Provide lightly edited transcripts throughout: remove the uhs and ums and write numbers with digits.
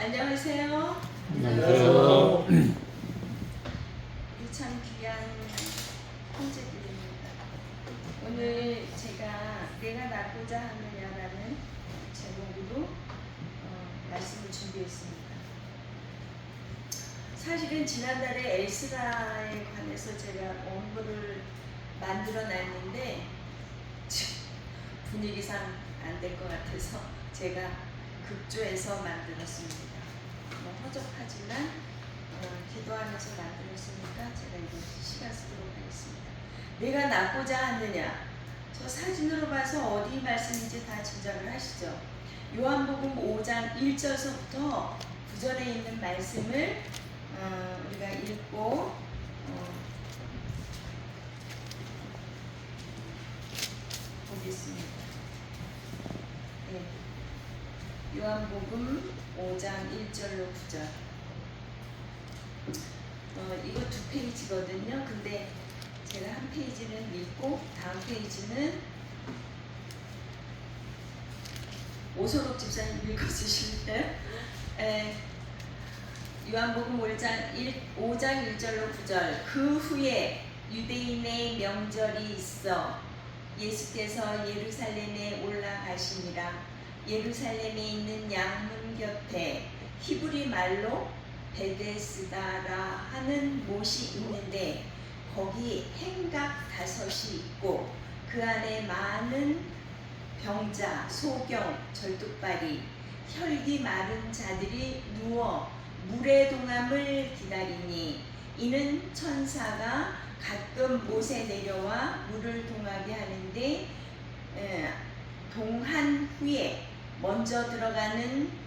안녕하세요. 안녕하세요. 참 귀한 형제들입니다. 오늘 제가 내가 낳고자 하느냐라는 제목으로 말씀을 준비했습니다. 사실은 지난달에 에스라에 관해서 제가 원고를 만들어 놨는데 분위기상 안 될 것 같아서 제가 급조해서 만들었습니다. 허접하지만 기도하면서 만들었으니까 제가 이거 시간 쓰도록 하겠습니다. 내가 낳고자 하느냐, 저 사진으로 봐서 어디 말씀인지 다 짐작을 하시죠. 요한복음 5장 1절서부터 9절에 있는 말씀을 우리가 읽고 보겠습니다. 네. 요한복음 5장 1절로 9절. 이거 두 페이지거든요. 근데 제가 한 페이지는 읽고 다음 페이지는 오소록 집사님 읽어주실래요? 요한복음 5장 1절로 9절. 그 후에 유대인의 명절이 있어 예수께서 예루살렘에 올라가시니라. 예루살렘에 있는 양문 곁에 히브리 말로 베데스다라 하는 못이 있는데 거기 행각 5이 있고 그 안에 많은 병자, 소경, 절뚝발이, 혈기 마른 자들이 누워 물의 동함을 기다리니 이는 천사가 가끔 못에 내려와 물을 동하게 하는데 동한 후에 먼저 들어가는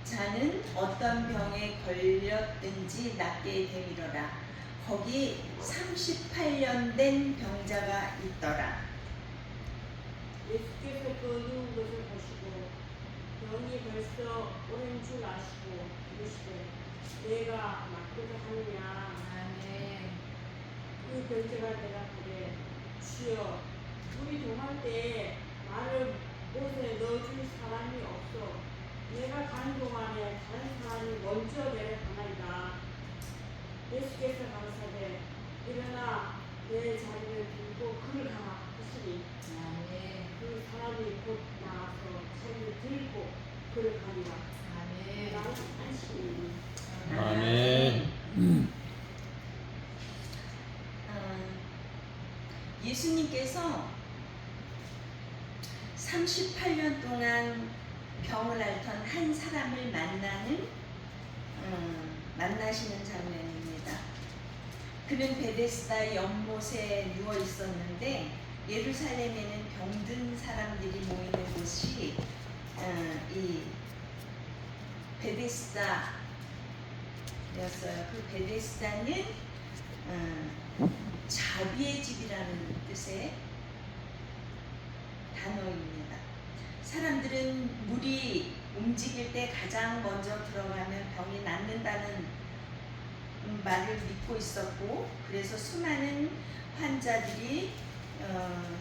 자는 어떤 병에 걸렸든지 낫게 되리로라. 거기 38년 된 병자가 있더라. 예수께서 그 누운 것을 보시고 병이 벌써 오랜 줄 아시고 이르시되 내가 낫고자 하느냐. 아멘. 그 병자가 대답하되 주여 우리 동할 때에 나를 못에 넣어줄 사람이 없어 내가 가는 동안에 다른 사람이 먼저 내려가나이다. 예수께서 가라사대 일어나 내 자리를 들고 그를 가라 하시니 그 사람이 곧 나와서 자리를 들고 그를 가니라. 아멘. 나는 안심이니. 아멘. 예수님께서 38년 동안 병을 앓던 한 사람을 만나시는 장면입니다. 그는 베데스다 연못에 누워 있었는데 예루살렘에는 병든 사람들이 모이는 곳이 이 베데스다였어요. 그 베데스다는 자비의 집이라는 뜻의 단어입니다. 사람들은 물이 움직일 때 가장 먼저 들어가면 병이 낫는다는 말을 믿고 있었고, 그래서 수많은 환자들이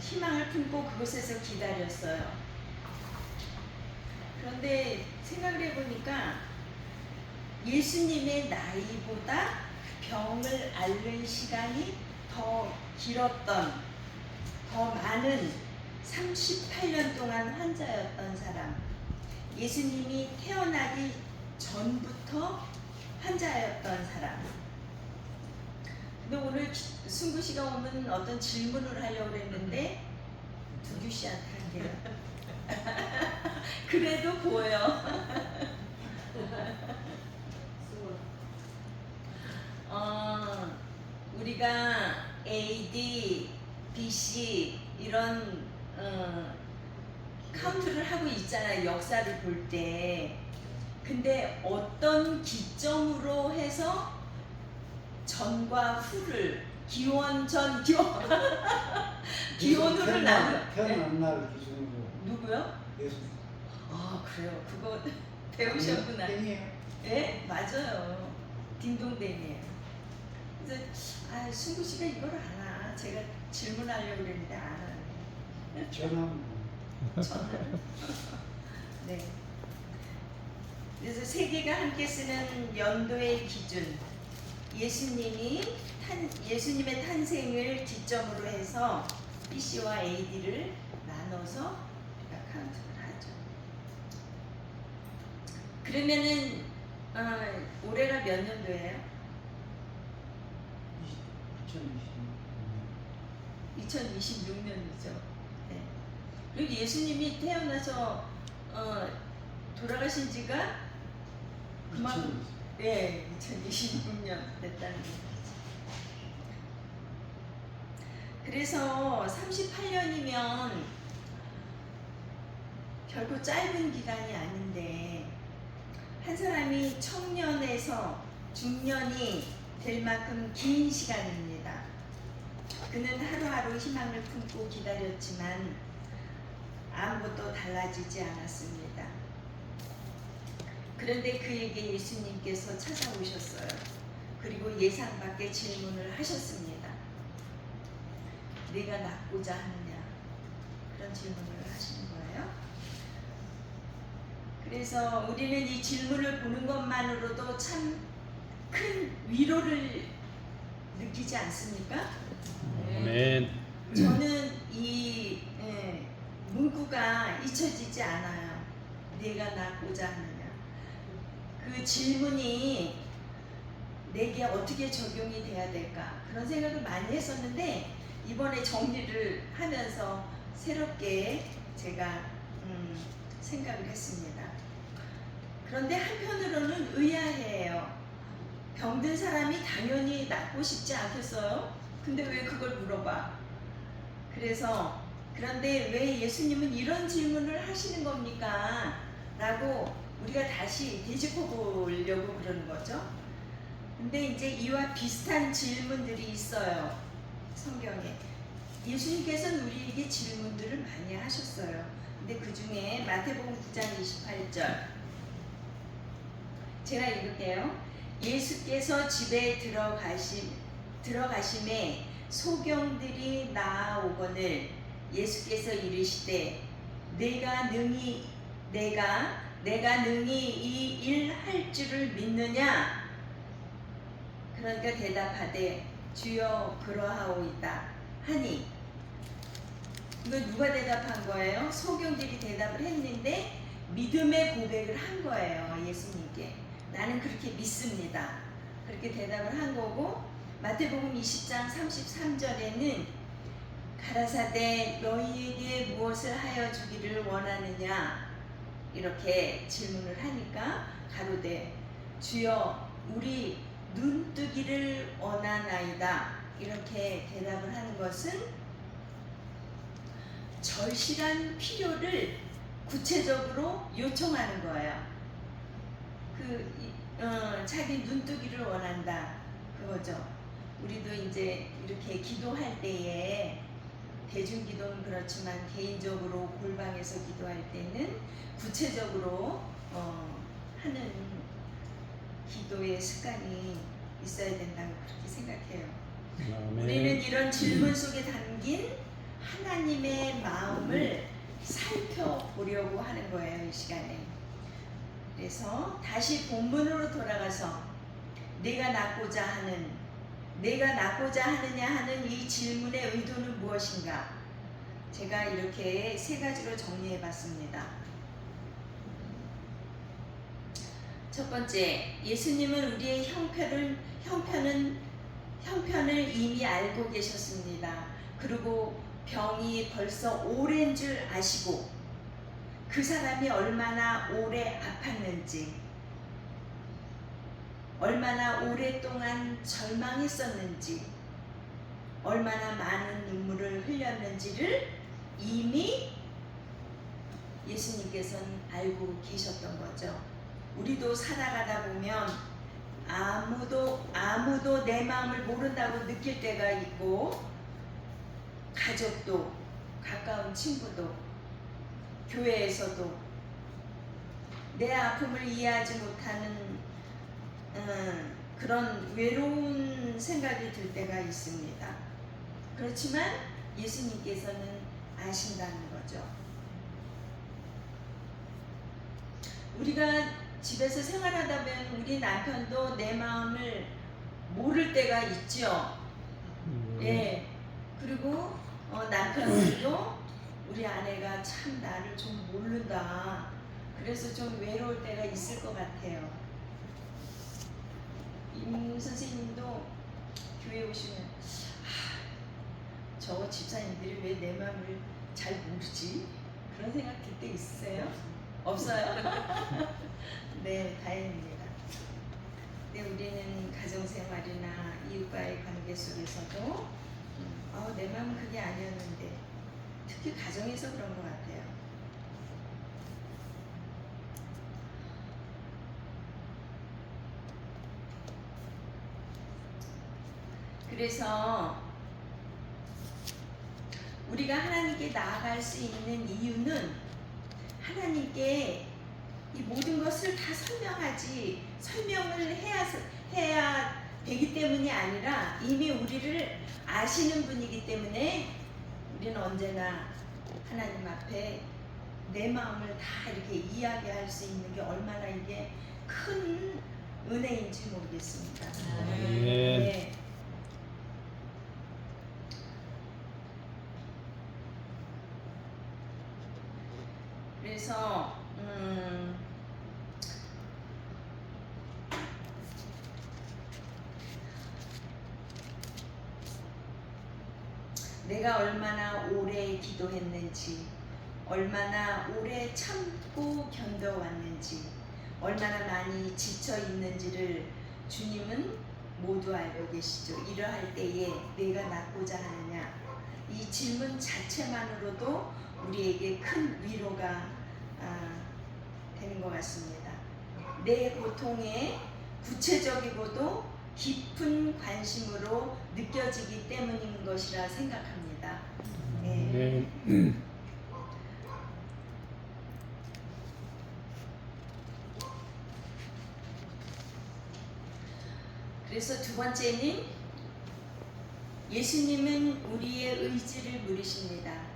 희망을 품고 그곳에서 기다렸어요. 그런데 생각을 해보니까 예수님의 나이보다 병을 앓는 시간이 더 길었던, 더 많은 38년 동안 환자였던 사람, 예수님이 태어나기 전부터 환자였던 사람. 근데 오늘 승구 씨가 오면 어떤 질문을 하려고 했는데 두규 씨한테 한대요. 그래도 보여. 우리가 AD, BC 이런 카운트를 하고 있잖아요. 역사를 볼 때. 근데 어떤 기점으로 해서 전과 후를 기원 전 기원 후를 태어난 날 기준으로. 누구요? 예수. 아 그래요. 그거 배우셨구나. 땡이에요. 예? 맞아요. 딩동댕이에요. 그래서 승구 씨가 이걸 아나? 제가 질문하려고 그랬는데 안 하네. 전함. 저는 네. 그래서 세계가 함께 쓰는 연도의 기준, 예수님의 탄생을 기점으로 해서 BC와 AD를 나눠서 우리가 카운트를 하죠. 그러면은 올해가 몇 년도예요? 2026년이죠. 네. 그리고 예수님이 태어나서 돌아가신 지가 그만큼 2026년 됐다는 거죠. 그래서 38년이면 결코 짧은 기간이 아닌데 한 사람이 청년에서 중년이 될 만큼 긴 시간입니다. 그는 하루하루 희망을 품고 기다렸지만 아무것도 달라지지 않았습니다. 그런데 그에게 예수님께서 찾아오셨어요. 그리고 예상 밖의 질문을 하셨습니다. 네가 낫고자 하느냐? 그런 질문을 하시는 거예요. 그래서 우리는 이 질문을 보는 것만으로도 참 큰 위로를 느끼지 않습니까? 아멘. 저는 이 문구가 잊혀지지 않아요. 네가 낫고자 하느냐. 그 질문이 내게 어떻게 적용이 돼야 될까? 그런 생각을 많이 했었는데 이번에 정리를 하면서 새롭게 제가 생각을 했습니다. 그런데 한편으로는 의아해요. 병든 사람이 당연히 낫고 싶지 않겠어요? 근데 왜 그걸 물어봐? 그래서 그런데 왜 예수님은 이런 질문을 하시는 겁니까? 라고 우리가 다시 되짚어 보려고 그러는 거죠. 근데 이제 이와 비슷한 질문들이 있어요. 성경에. 예수님께서는 우리에게 질문들을 많이 하셨어요. 근데 그 중에 마태복음 9장 28절. 제가 읽을게요. 예수께서 집에 들어가심에 소경들이 나아오거늘 예수께서 이르시되 내가 능히 이 일 할 줄을 믿느냐? 그러니까 대답하되 주여 그러하오이다 하니. 이거 누가 대답한 거예요? 소경들이 대답을 했는데 믿음의 고백을 한 거예요. 예수님께. 나는 그렇게 믿습니다. 그렇게 대답을 한 거고, 마태복음 20장 33절에는 가라사대 너희에게 무엇을 하여 주기를 원하느냐? 이렇게 질문을 하니까 가로되 주여 우리 눈뜨기를 원하나이다. 이렇게 대답을 하는 것은 절실한 필요를 구체적으로 요청하는 거예요. 자기 눈뜨기를 원한다. 그거죠. 우리도 이제 이렇게 기도할 때에 대중기도는 그렇지만 개인적으로 골방에서 기도할 때는 구체적으로 하는 기도의 습관이 있어야 된다고 그렇게 생각해요. 아멘. 우리는 이런 질문 속에 담긴 하나님의 마음을 살펴보려고 하는 거예요, 이 시간에. 그래서 다시 본문으로 돌아가서 내가 낫고자 하느냐 하는 이 질문의 의도는 무엇인가? 제가 이렇게 세 가지로 정리해 봤습니다. 첫 번째, 예수님은 우리의 형편을 이미 알고 계셨습니다. 그리고 병이 벌써 오랜 줄 아시고 그 사람이 얼마나 오래 아팠는지, 얼마나 오랫동안 절망했었는지, 얼마나 많은 눈물을 흘렸는지를 이미 예수님께서는 알고 계셨던 거죠. 우리도 살아가다 보면 아무도 내 마음을 모른다고 느낄 때가 있고, 가족도, 가까운 친구도, 교회에서도 내 아픔을 이해하지 못하는 그런 외로운 생각이 들 때가 있습니다. 그렇지만 예수님께서는 아신다는 거죠. 우리가 집에서 생활하다 보면 우리 남편도 내 마음을 모를 때가 있죠. 예. 그리고 남편도 우리 아내가 참 나를 좀 모른다. 그래서 좀 외로울 때가 있을 것 같아요. 임 선생님도 교회 오시면 저 집사님들이 왜 내 마음을 잘 모르지? 그런 생각 들 때 있으세요? 없어요? 네, 다행입니다. 네, 우리는 가정생활이나 이웃과의 관계 속에서도 내 마음은 그게 아니었는데 특히 가정에서 그런 것 같아요. 그래서 우리가 하나님께 나아갈 수 있는 이유는 하나님께 이 모든 것을 다 설명을 해야 되기 때문이 아니라 이미 우리를 아시는 분이기 때문에 우리는 언제나 하나님 앞에 내 마음을 다 이렇게 이야기할 수 있는 게 얼마나 이게 큰 은혜인지 모르겠습니다. 네. 그래서 내가 얼마나 오래 기도했는지, 얼마나 오래 참고 견뎌왔는지, 얼마나 많이 지쳐 있는지를 주님은 모두 알고 계시죠. 이러할 때에 내가 낫고자 하느냐, 이 질문 자체만으로도 우리에게 큰 위로가 되는 것 같습니다. 내 고통에 구체적이고도 깊은 관심으로 느껴지기 때문인 것이라 생각합니다. 네. 그래서 두 번째는 예수님은 우리의 의지를 물으십니다.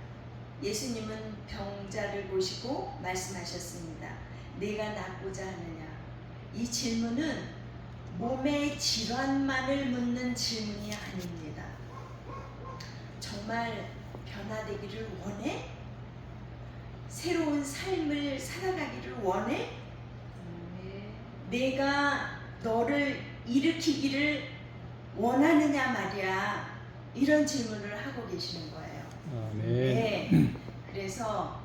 예수님은 병자를 보시고 말씀하셨습니다. 내가 낫고자 하느냐? 이 질문은 몸의 질환만을 묻는 질문이 아닙니다. 정말 변화되기를 원해? 새로운 삶을 살아가기를 원해? 내가 너를 일으키기를 원하느냐 말이야. 이런 질문을 하고 계시는 거예요. 네. 그래서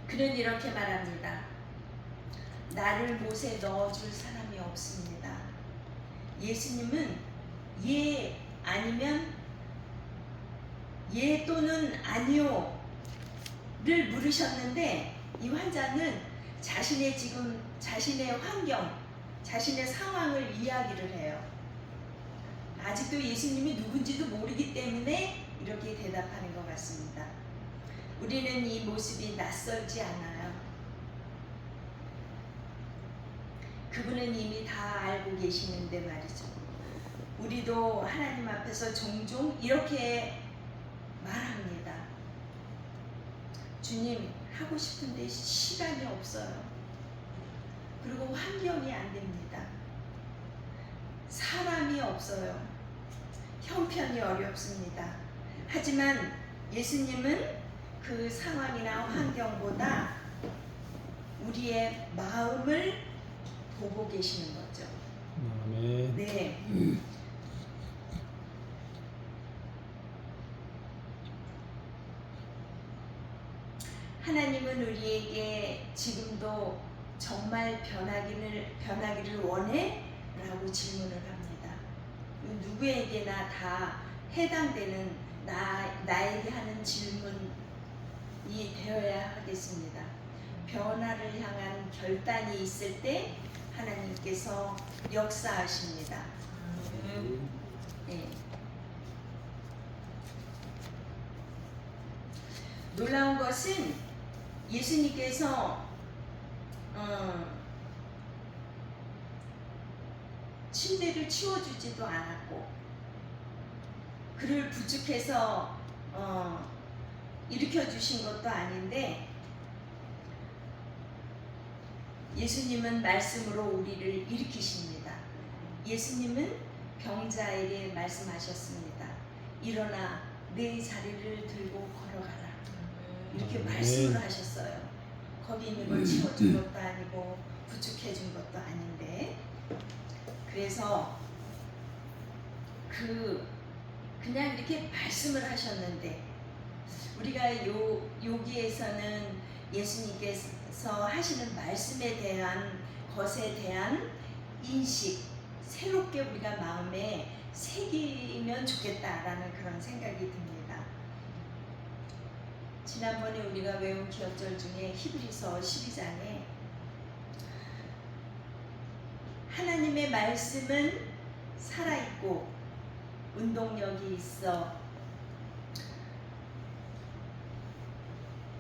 그는 이렇게 말합니다. 나를 못에 넣어줄 사람이 없습니다. 예수님은 예 아니면 예 또는 아니요를 물으셨는데 이 환자는 자신의 환경, 자신의 상황을 이야기를 해요. 아직도 예수님이 누군지도 모르기 때문에 이렇게 대답하는 것 같습니다. 우리는 이 모습이 낯설지 않아요. 그분은 이미 다 알고 계시는데 말이죠. 우리도 하나님 앞에서 종종 이렇게 말합니다. 주님, 하고 싶은데 시간이 없어요. 그리고 환경이 안 됩니다. 사람이 없어요. 형편이 어렵습니다. 하지만 예수님은 그 상황이나 환경보다 우리의 마음을 보고 계시는 거죠. 네. 하나님은 우리에게 지금도 정말 변하기를 원해? 라고 질문을 합니다. 누구에게나 다 해당되는 나에게 하는 질문이 되어야 하겠습니다. 변화를 향한 결단이 있을 때 하나님께서 역사하십니다. 네. 놀라운 것은 예수님께서 침대를 치워주지도 않았고 그를 부축해서 일으켜 주신 것도 아닌데 예수님은 말씀으로 우리를 일으키십니다. 예수님은 병자에게 말씀하셨습니다. 일어나 내 자리를 들고 걸어가라. 이렇게 말씀을 하셨어요. 거기 있는 걸 치워준 것도 아니고 부축해준 것도 아닌데, 그래서 그냥 이렇게 말씀을 하셨는데, 우리가 여기에서는 예수님께서 하시는 말씀에 대한 것에 대한 인식, 새롭게 우리가 마음에 새기면 좋겠다라는 그런 생각이 듭니다. 지난번에 우리가 외운 기억절 중에 히브리서 12장에 하나님의 말씀은 살아있고 운동력이 있어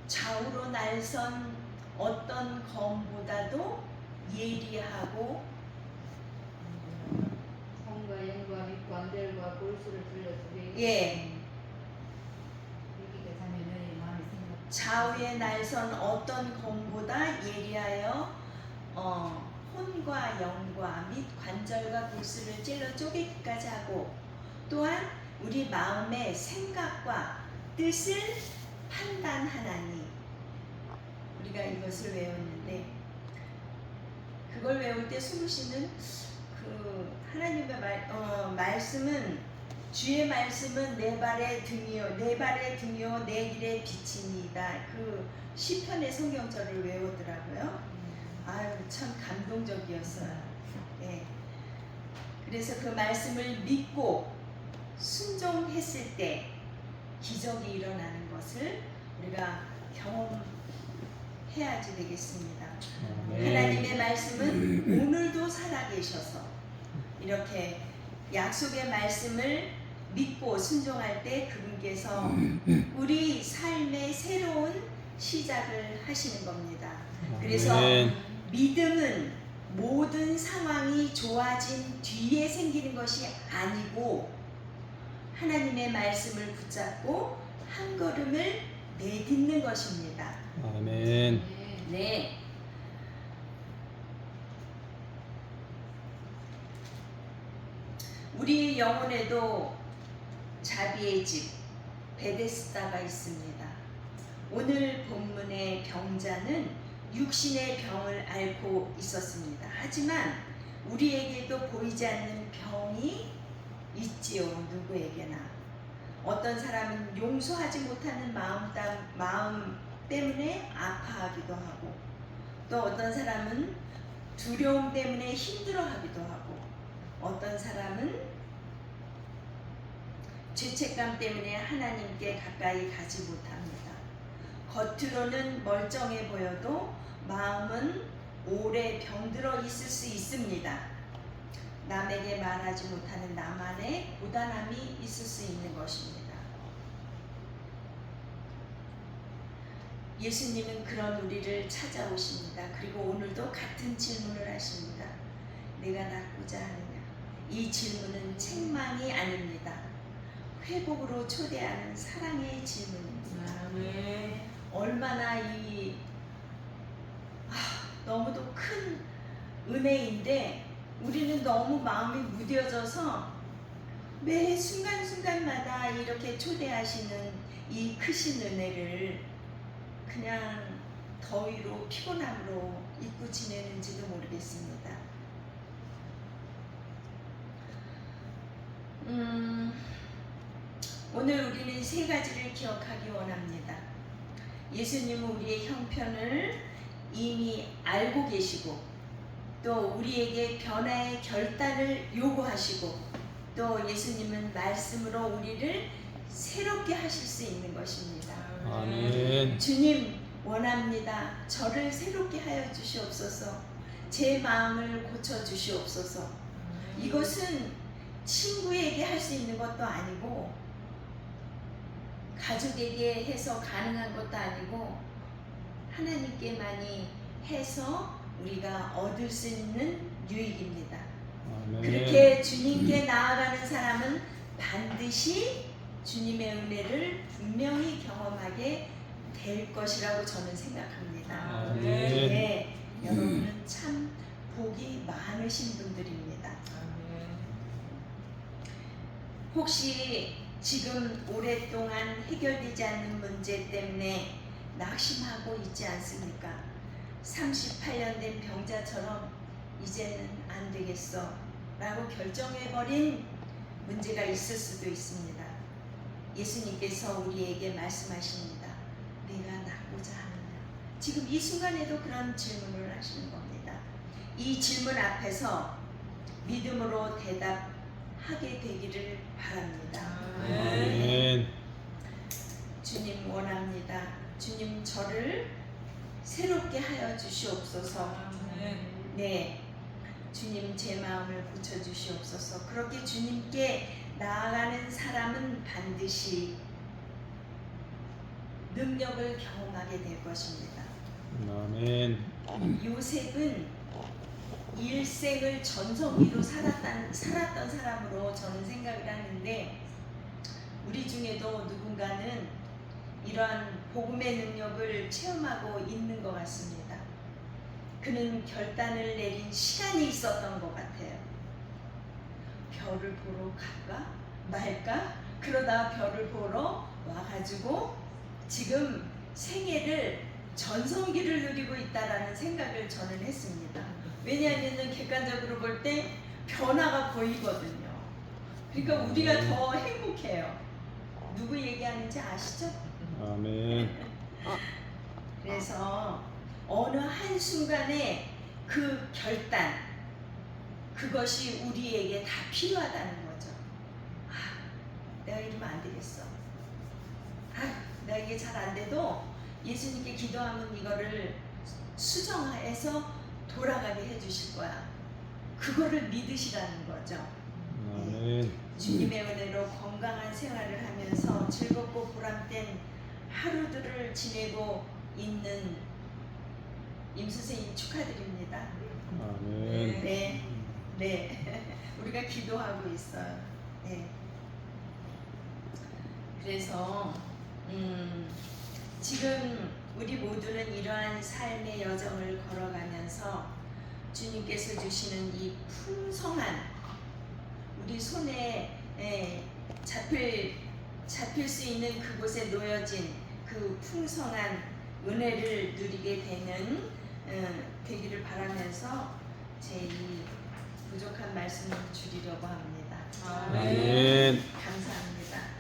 좌우로 날선 어떤 검보다도 예리하고 성과 영과 및 관절과 골수를 들려주게 예, 여기가 자매 너희 마음이 생각 좌우에 날선 어떤 검보다 예리하여 혼과 영과 및 관절과 골수를 찔러 쪼개기까지 하고, 또한 우리 마음의 생각과 뜻을 판단하나니. 우리가 이것을 외웠는데, 그걸 외울 때 수루 씨는 하나님의 말씀은, 주의 말씀은 내 발의 등이요 내 길의 빛이니이다. 시편의 성경절을 외우더라고요. 아유, 참 감동적이었어요. 네. 그래서 그 말씀을 믿고 순종했을 때 기적이 일어나는 것을 우리가 경험해야지 되겠습니다. 하나님의 말씀은 오늘도 살아계셔서 이렇게 약속의 말씀을 믿고 순종할 때 그분께서 우리 삶의 새로운 시작을 하시는 겁니다. 그래서 믿음은 모든 상황이 좋아진 뒤에 생기는 것이 아니고 하나님의 말씀을 붙잡고 한 걸음을 내딛는 것입니다. 아멘. 네. 우리 영혼에도 자비의 집 베데스다가 있습니다. 오늘 본문의 병자는 육신의 병을 앓고 있었습니다. 하지만 우리에게도 보이지 않는 병이 있지요. 누구에게나. 어떤 사람은 용서하지 못하는 마음 때문에 아파하기도 하고, 또 어떤 사람은 두려움 때문에 힘들어하기도 하고, 어떤 사람은 죄책감 때문에 하나님께 가까이 가지 못합니다. 겉으로는 멀쩡해 보여도 마음은 오래 병들어 있을 수 있습니다. 남에게 말하지 못하는 나만의 고단함이 있을 수 있는 것입니다. 예수님은 그런 우리를 찾아오십니다. 그리고 오늘도 같은 질문을 하십니다. 내가 낫고자 하느냐? 이 질문은 책망이 아닙니다. 회복으로 초대하는 사랑의 질문입니다. 네. 얼마나 너무도 큰 은혜인데 우리는 너무 마음이 무뎌져서 매 순간순간마다 이렇게 초대하시는 이 크신 은혜를 그냥 더위로 피곤함으로 잊고 지내는지도 모르겠습니다. 오늘 우리는 세 가지를 기억하기 원합니다. 예수님은 우리의 형편을 이미 알고 계시고, 또 우리에게 변화의 결단을 요구하시고, 또 예수님은 말씀으로 우리를 새롭게 하실 수 있는 것입니다. 아멘. 주님, 원합니다. 저를 새롭게 하여 주시옵소서. 제 마음을 고쳐 주시옵소서. 이것은 친구에게 할 수 있는 것도 아니고 가족에게 해서 가능한 것도 아니고 하나님께만이 해서 우리가 얻을 수 있는 유익입니다. 아멘. 그렇게 주님께 나아가는 사람은 반드시 주님의 은혜를 분명히 경험하게 될 것이라고 저는 생각합니다. 아멘. 네, 여러분은 참 복이 많으신 분들입니다. 혹시 지금 오랫동안 해결되지 않는 문제 때문에 낙심하고 있지 않습니까? 38년 된 병자처럼 이제는 안 되겠어 라고 결정해버린 문제가 있을 수도 있습니다. 예수님께서 우리에게 말씀하십니다. 내가 낫고자 하느냐? 지금 이 순간에도 그런 질문을 하시는 겁니다. 이 질문 앞에서 믿음으로 대답하게 되기를 바랍니다. 아멘. 주님 원합니다. 주님 저를 새롭게 하여 주시옵소서. 네, 주님 제 마음을 고쳐주시옵소서. 그렇게 주님께 나아가는 사람은 반드시 능력을 경험하게 될 것입니다. 아멘. 요셉은 일생을 전성기로 살았던 사람으로 저는 생각을 하는데, 우리 중에도 누군가는 이러한 복음의 능력을 체험하고 있는 것 같습니다. 그는 결단을 내린 시간이 있었던 것 같아요. 별을 보러 갈까 말까? 그러다 별을 보러 와가지고 지금 생애를 전성기를 누리고 있다라는 생각을 저는 했습니다. 왜냐하면 객관적으로 볼 때 변화가 보이거든요. 그러니까 우리가 더 행복해요. 누구 얘기하는지 아시죠? 아멘. 그래서 어느 한순간에 그 결단, 그것이 우리에게 다 필요하다는 거죠. 아, 내가 이러면 안 되겠어. 아, 내가 이게 잘 안 돼도 예수님께 기도하면 이거를 수정해서 돌아가게 해주실 거야. 그거를 믿으시라는 거죠. 아멘. 주님의 은혜로 건강한 생활을 하면서 즐겁고 보람된 하루들을 지내고 있는 임 선생님 축하드립니다. 아멘. 네, 우리가 기도하고 있어요. 네. 그래서 지금 우리 모두는 이러한 삶의 여정을 걸어가면서 주님께서 주시는 이 풍성한, 우리 손에 잡힐 수 있는 그곳에 놓여진 그 풍성한 은혜를 누리게 되기를 바라면서 제 이 부족한 말씀을 줄이려고 합니다. 아멘. 감사합니다.